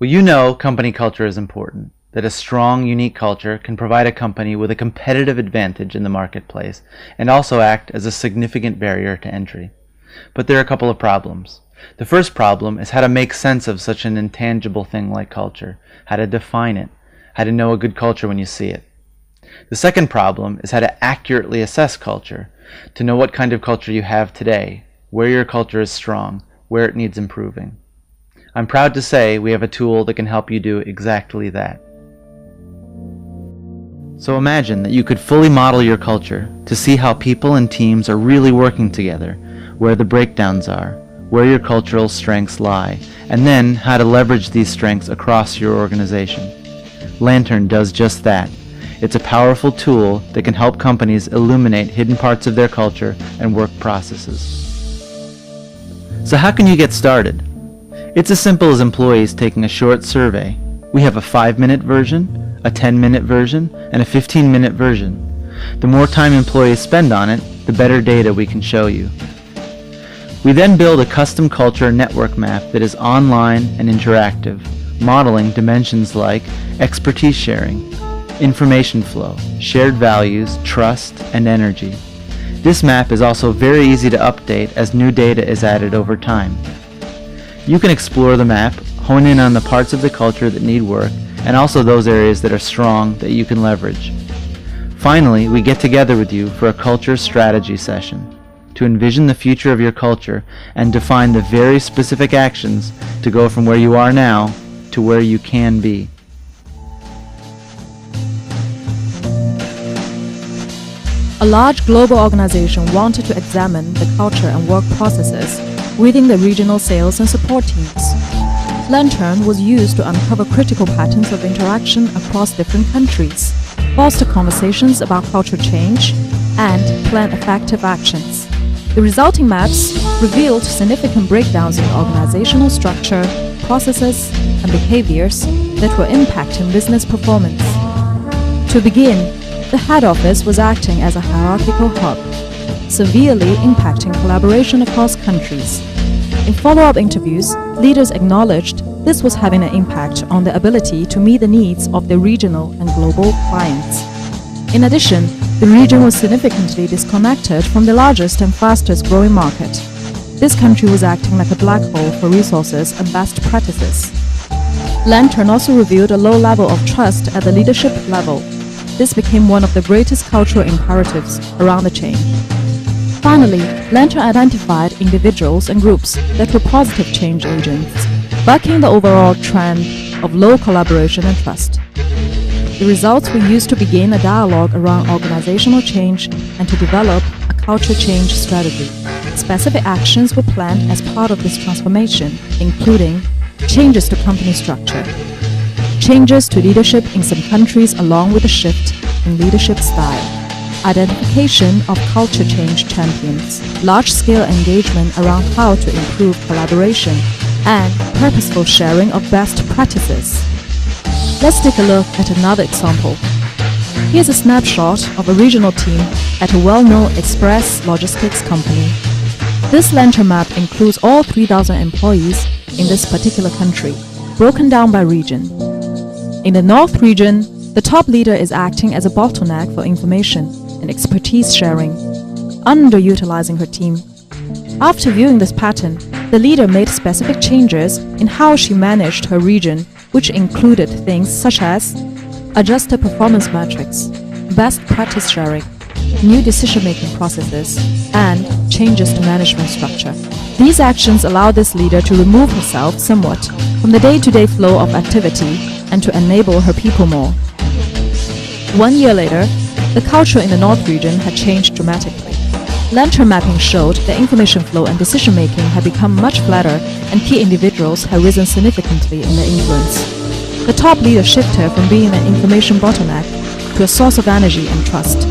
Well, you know company culture is important, that a strong, unique culture can provide a company with a competitive advantage in the marketplace and also act as a significant barrier to entry. But there are a couple of problems. The first problem is how to make sense of such an intangible thing like culture, how to define it, how to know a good culture when you see it. The second problem is how to accurately assess culture, to know what kind of culture you have today, where your culture is strong, where it needs improving. I'm proud to say we have a tool that can help you do exactly that. So imagine that you could fully model your culture to see how people and teams are really working together, where the breakdowns are, where your cultural strengths lie, and then how to leverage these strengths across your organization. Lantern does just that. It's a powerful tool that can help companies illuminate hidden parts of their culture and work processes. So how can you get started? It's as simple as employees taking a short survey. We have a 5-minute version, a 10-minute version, and a 15-minute version. The more time employees spend on it, the better data we can show you. We then build a custom culture network map that is online and interactive, modeling dimensions like expertise sharing, information flow, shared values, trust, and energy. This map is also very easy to update as new data is added over time. You can explore the map, hone in on the parts of the culture that need work, and also those areas that are strong that you can leverage. Finally, we get together with you for a culture strategy session to envision the future of your culture and define the very specific actions to go from where you are now to where you can be. A large global organization wanted to examine the culture and work processes within the regional sales and support teams. Lantern was used to uncover critical patterns of interaction across different countries, foster conversations about culture change, and plan effective actions. The resulting maps revealed significant breakdowns in organizational structure, processes, and behaviors that were impacting business performance. To begin, the head office was acting as a hierarchical hub, severely impacting collaboration across countries. In follow-up interviews, leaders acknowledged this was having an impact on the ability to meet the needs of their regional and global clients. In addition, the region was significantly disconnected from the largest and fastest growing market. This country was acting like a black hole for resources and best practices. Lantern also revealed a low level of trust at the leadership level. This became one of the greatest cultural imperatives around the change. Finally, Lantern identified individuals and groups that were positive change agents, bucking the overall trend of low collaboration and trust. The results were used to begin a dialogue around organizational change and to develop a culture change strategy. Specific actions were planned as part of this transformation, including changes to company structure, changes to leadership in some countries along with a shift in leadership style, identification of culture change champions, large-scale engagement around how to improve collaboration, and purposeful sharing of best practices. Let's take a look at another example. Here's a snapshot of a regional team at a well-known express logistics company. This Lantern map includes all 3,000 employees in this particular country, broken down by region. In the North region, the top leader is acting as a bottleneck for information and expertise sharing, underutilizing her team. After viewing this pattern, the leader made specific changes in how she managed her region, which included things such as adjusted performance metrics, best practice sharing, new decision-making processes, and changes to management structure. These actions allow this leader to remove herself somewhat from the day-to-day flow of activity and to enable her people more. 1 year later, the culture in the North region had changed dramatically. Lantern mapping showed that information flow and decision-making had become much flatter and key individuals had risen significantly in their influence. The top leader shifted from being an information bottleneck to a source of energy and trust.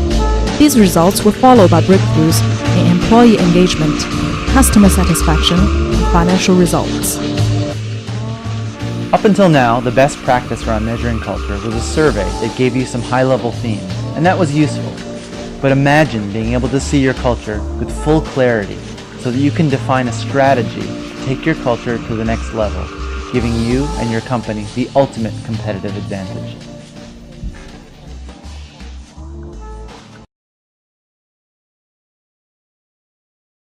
These results were followed by breakthroughs in employee engagement, customer satisfaction, and financial results. Up until now, the best practice around measuring culture was a survey that gave you some high-level themes, and that was useful. But imagine being able to see your culture with full clarity so that you can define a strategy to take your culture to the next level, giving you and your company the ultimate competitive advantage.